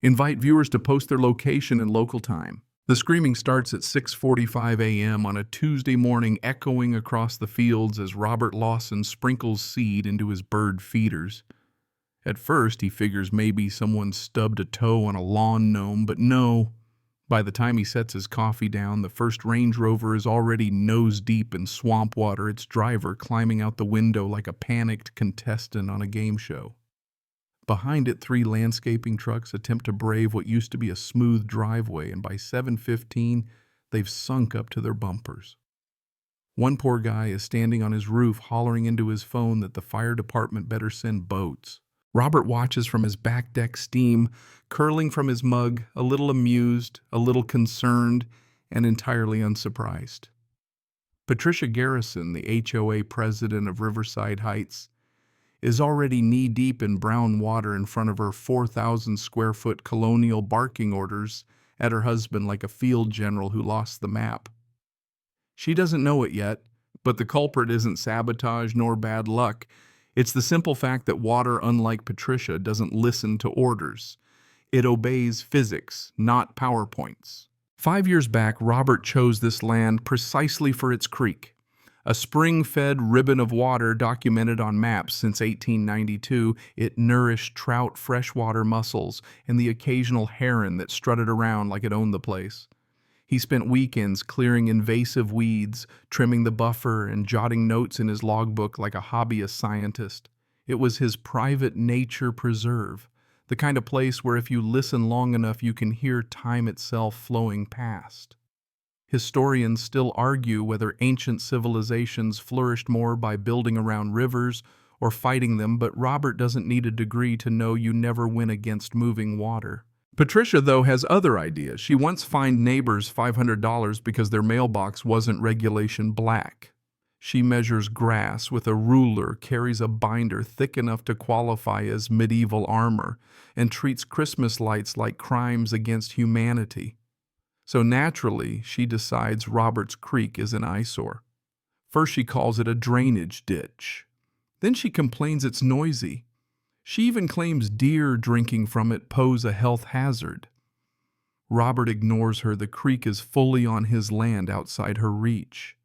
Invite viewers to post their location and local time. The screaming starts at 6:45 a.m. on a Tuesday morning, echoing across the fields as Robert Lawson sprinkles seed into his bird feeders. At first, he figures maybe someone stubbed a toe on a lawn gnome, but no. By the time he sets his coffee down, the first Range Rover is already nose-deep in swamp water, its driver climbing out the window like a panicked contestant on a game show. Behind it, 3 landscaping trucks attempt to brave what used to be a smooth driveway, and by 7:15, they've sunk up to their bumpers. One poor guy is standing on his roof hollering into his phone that the fire department better send boats. Robert watches from his back deck, steam curling from his mug, a little amused, a little concerned, and entirely unsurprised. Patricia Garrison, the HOA president of Riverside Heights, is already knee-deep in brown water in front of her 4,000-square-foot colonial barking orders at her husband like a field general who lost the map. She doesn't know it yet, but the culprit isn't sabotage nor bad luck. It's the simple fact that water, unlike Patricia, doesn't listen to orders. It obeys physics, not PowerPoints. 5 years back, Robert chose this land precisely for its creek. A spring-fed ribbon of water documented on maps since 1892, it nourished trout freshwater mussels and the occasional heron that strutted around like it owned the place. He spent weekends clearing invasive weeds, trimming the buffer, and jotting notes in his logbook like a hobbyist scientist. It was his private nature preserve, the kind of place where if you listen long enough you can hear time itself flowing past. Historians still argue whether ancient civilizations flourished more by building around rivers or fighting them, but Robert doesn't need a degree to know you never win against moving water. Patricia, though, has other ideas. She once fined neighbors $500 because their mailbox wasn't regulation black. She measures grass with a ruler, carries a binder thick enough to qualify as medieval armor, and treats Christmas lights like crimes against humanity. So naturally, she decides Robert's Creek is an eyesore. First she calls it a drainage ditch. Then she complains it's noisy. She even claims deer drinking from it pose a health hazard. Robert ignores her. The creek is fully on his land outside her reach.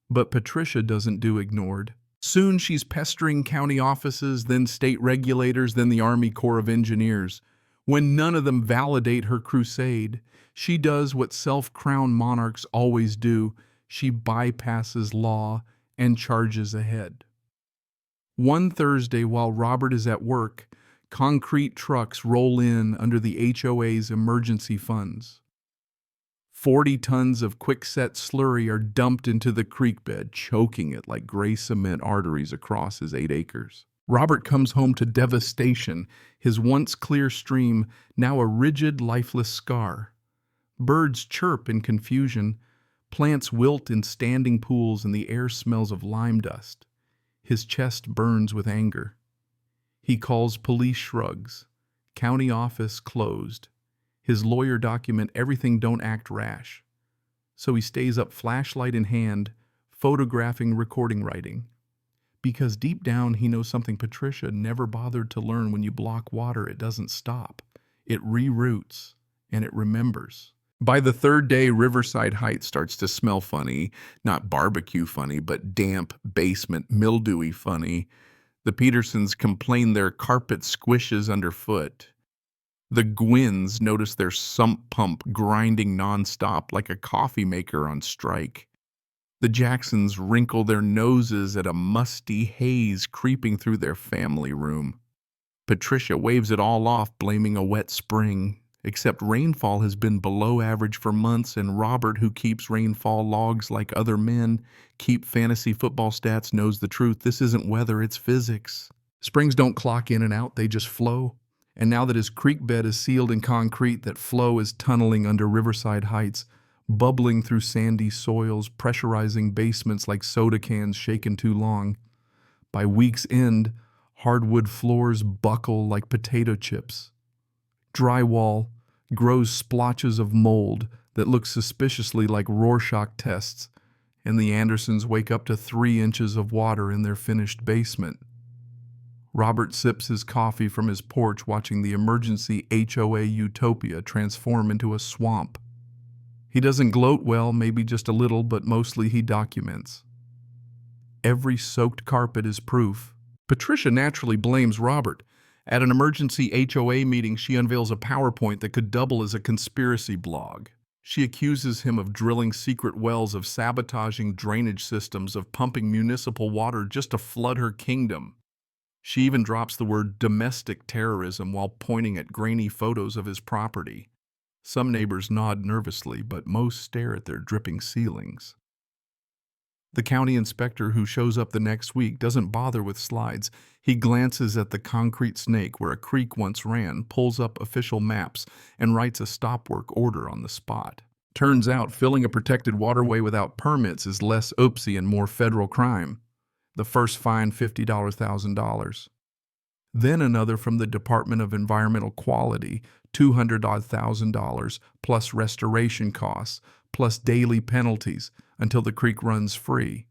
But Patricia doesn't do ignored. Soon she's pestering county offices, then state regulators, then the Army Corps of Engineers. When none of them validate her crusade, she does what self-crowned monarchs always do. She bypasses law and charges ahead. One Thursday, while Robert is at work, concrete trucks roll in under the HOA's emergency funds. 40 tons of quickset slurry are dumped into the creek bed, choking it like gray cement arteries across his 8 acres. Robert comes home to devastation, his once clear stream now a rigid, lifeless scar. Birds chirp in confusion, plants wilt in standing pools, and the air smells of lime dust. His chest burns with anger. He calls police, shrugs. County office closed. His lawyer document everything, don't act rash. So he stays up, flashlight in hand, photographing, recording, writing. Because deep down he knows something Patricia never bothered to learn: when you block water, it doesn't stop. It reroutes, and it remembers. By the 3rd day, Riverside Heights starts to smell funny. Not barbecue funny, but damp, basement, mildewy funny. The Petersons complain their carpet squishes underfoot. The Gwynns notice their sump pump grinding nonstop like a coffee maker on strike. The Jacksons wrinkle their noses at a musty haze creeping through their family room. Patricia waves it all off, blaming a wet spring. Except rainfall has been below average for months, and Robert, who keeps rainfall logs like other men keep fantasy football stats, knows the truth. This isn't weather, it's physics. Springs don't clock in and out, they just flow. And now that his creek bed is sealed in concrete, that flow is tunneling under Riverside Heights, bubbling through sandy soils, pressurizing basements like soda cans shaken too long. By week's end, hardwood floors buckle like potato chips. Drywall grows splotches of mold that look suspiciously like Rorschach tests, and the Andersons wake up to 3 inches of water in their finished basement. Robert sips his coffee from his porch, watching the emergency HOA utopia transform into a swamp. He doesn't gloat well, maybe just a little, but mostly he documents. Every soaked carpet is proof. Patricia naturally blames Robert. At an emergency HOA meeting, she unveils a PowerPoint that could double as a conspiracy blog. She accuses him of drilling secret wells, of sabotaging drainage systems, of pumping municipal water just to flood her kingdom. She even drops the word domestic terrorism while pointing at grainy photos of his property. Some neighbors nod nervously, but most stare at their dripping ceilings. The county inspector, who shows up the next week, doesn't bother with slides. He glances at the concrete snake where a creek once ran, pulls up official maps, and writes a stop work order on the spot. Turns out filling a protected waterway without permits is less oopsie and more federal crime. The first fine, $50,000. Then another from the Department of Environmental Quality, $200,000, plus restoration costs, plus daily penalties, until the creek runs free.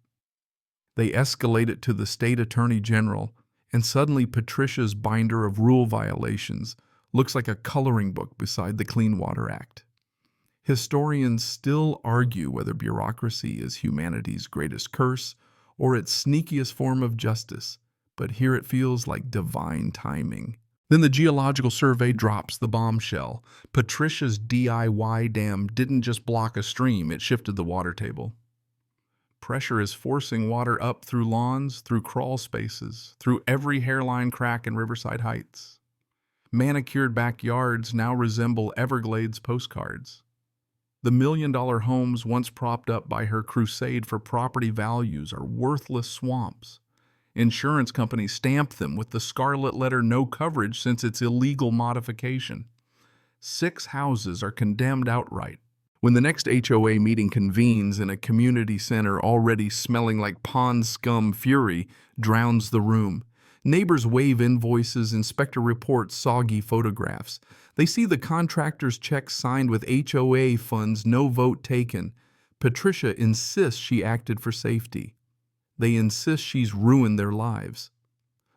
They escalate it to the state attorney general, and suddenly Patricia's binder of rule violations looks like a coloring book beside the Clean Water Act. Historians still argue whether bureaucracy is humanity's greatest curse or its sneakiest form of justice, but here it feels like divine timing. Then the Geological Survey drops the bombshell. Patricia's DIY dam didn't just block a stream, it shifted the water table. Pressure is forcing water up through lawns, through crawl spaces, through every hairline crack in Riverside Heights. Manicured backyards now resemble Everglades postcards. The million-dollar homes once propped up by her crusade for property values are worthless swamps. Insurance companies stamp them with the scarlet letter "no coverage" since its illegal modification. 6 houses are condemned outright. When the next HOA meeting convenes in a community center already smelling like pond scum, fury drowns the room. Neighbors wave invoices, inspector reports soggy photographs. They see the contractor's checks signed with HOA funds, no vote taken. Patricia insists she acted for safety. They insist she's ruined their lives.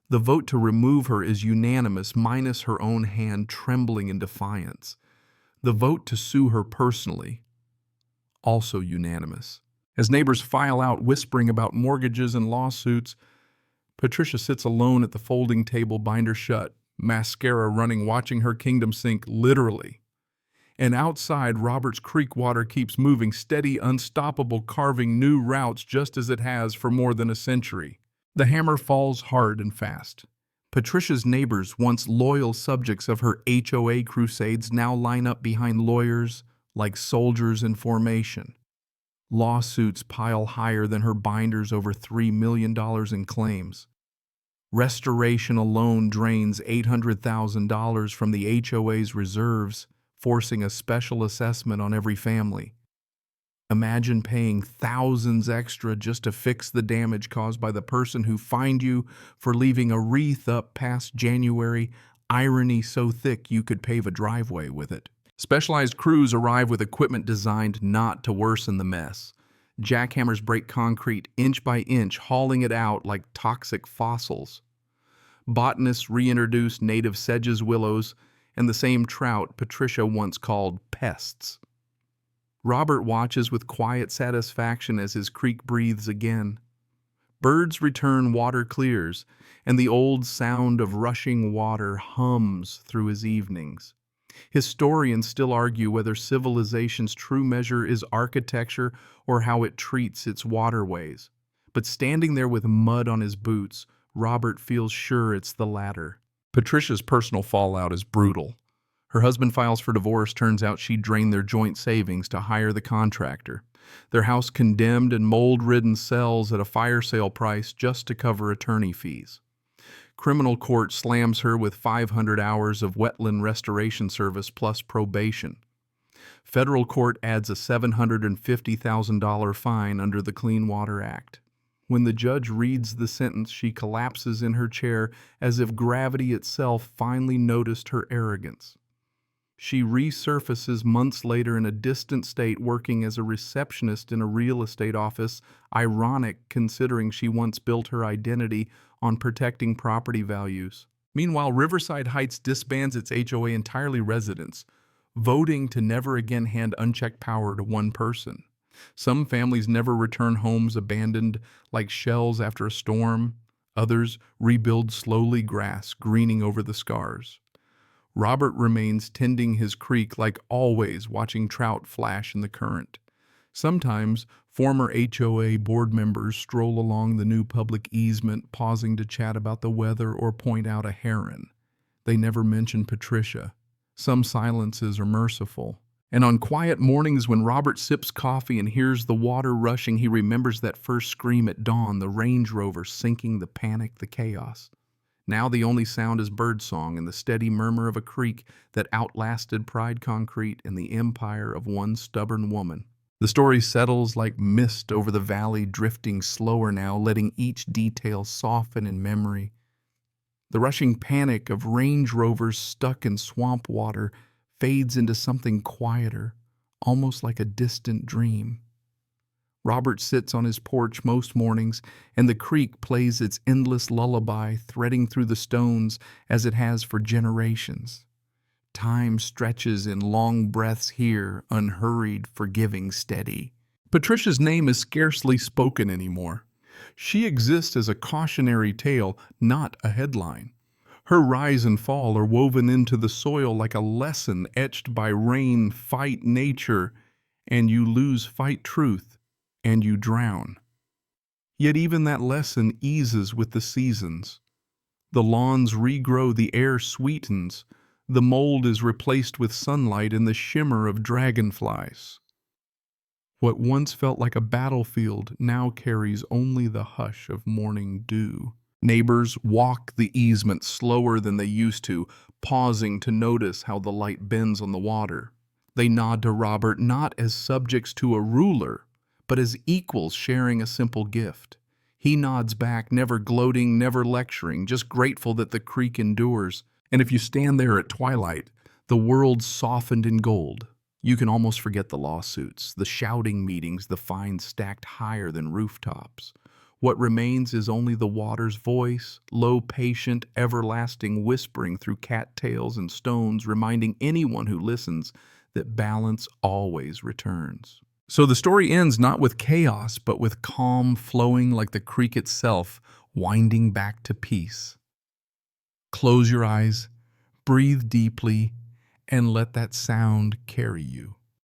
The vote to remove her is unanimous, minus her own hand trembling in defiance. The vote to sue her personally, also unanimous. As neighbors file out whispering about mortgages and lawsuits, Patricia sits alone at the folding table, binder shut, mascara running, watching her kingdom sink, literally. And outside, Robert's Creek water keeps moving, steady, unstoppable, carving new routes just as it has for more than a century. The hammer falls hard and fast. Patricia's neighbors, once loyal subjects of her HOA crusades, now line up behind lawyers like soldiers in formation. Lawsuits pile higher than her binders, over $3 million in claims. Restoration alone drains $800,000 from the HOA's reserves, forcing a special assessment on every family. Imagine paying thousands extra just to fix the damage caused by the person who fined you for leaving a wreath up past January, irony so thick you could pave a driveway with it. Specialized crews arrive with equipment designed not to worsen the mess. Jackhammers break concrete inch by inch, hauling it out like toxic fossils. Botanists reintroduce native sedges, willows, and the same trout Patricia once called pests. Robert watches with quiet satisfaction as his creek breathes again. Birds return, water clears, and the old sound of rushing water hums through his evenings. Historians still argue whether civilization's true measure is architecture or how it treats its waterways. But standing there with mud on his boots, Robert feels sure it's the latter. Patricia's personal fallout is brutal. Her husband files for divorce. Turns out she drained their joint savings to hire the contractor. Their house condemned and mold-ridden sells at a fire sale price just to cover attorney fees. Criminal court slams her with 500 hours of wetland restoration service plus probation. Federal court adds a $750,000 fine under the Clean Water Act. When the judge reads the sentence, she collapses in her chair as if gravity itself finally noticed her arrogance. She resurfaces months later in a distant state working as a receptionist in a real estate office, ironic considering she once built her identity on protecting property values. Meanwhile, Riverside Heights disbands its HOA entirely residents, voting to never again hand unchecked power to one person. Some families never return homes abandoned like shells after a storm. Others rebuild slowly, grass greening over the scars. Robert remains tending his creek like always, watching trout flash in the current. Sometimes, former HOA board members stroll along the new public easement, pausing to chat about the weather or point out a heron. They never mention Patricia. Some silences are merciful. And on quiet mornings when Robert sips coffee and hears the water rushing, he remembers that first scream at dawn, the Range Rover sinking, the panic, the chaos. Now the only sound is birdsong and the steady murmur of a creek that outlasted Pride Concrete and the empire of one stubborn woman. The story settles like mist over the valley, drifting slower now, letting each detail soften in memory. The rushing panic of Range Rovers stuck in swamp water fades into something quieter, almost like a distant dream. Robert sits on his porch most mornings, and the creek plays its endless lullaby, threading through the stones as it has for generations. Time stretches in long breaths here, unhurried, forgiving, steady. Patricia's name is scarcely spoken anymore. She exists as a cautionary tale, not a headline. Her rise and fall are woven into the soil like a lesson etched by rain. Fight nature, and you lose. Fight truth, and you drown. Yet even that lesson eases with the seasons. The lawns regrow, the air sweetens, the mold is replaced with sunlight and the shimmer of dragonflies. What once felt like a battlefield now carries only the hush of morning dew. Neighbors walk the easement slower than they used to, pausing to notice how the light bends on the water. They nod to Robert not as subjects to a ruler, but as equals sharing a simple gift. He nods back, never gloating, never lecturing, just grateful that the creek endures. And if you stand there at twilight, the world softened in gold. You can almost forget the lawsuits, the shouting meetings, the fines stacked higher than rooftops. What remains is only the water's voice, low, patient, everlasting, whispering through cattails and stones, reminding anyone who listens that balance always returns. So the story ends not with chaos, but with calm flowing like the creek itself, winding back to peace. Close your eyes, breathe deeply, and let that sound carry you.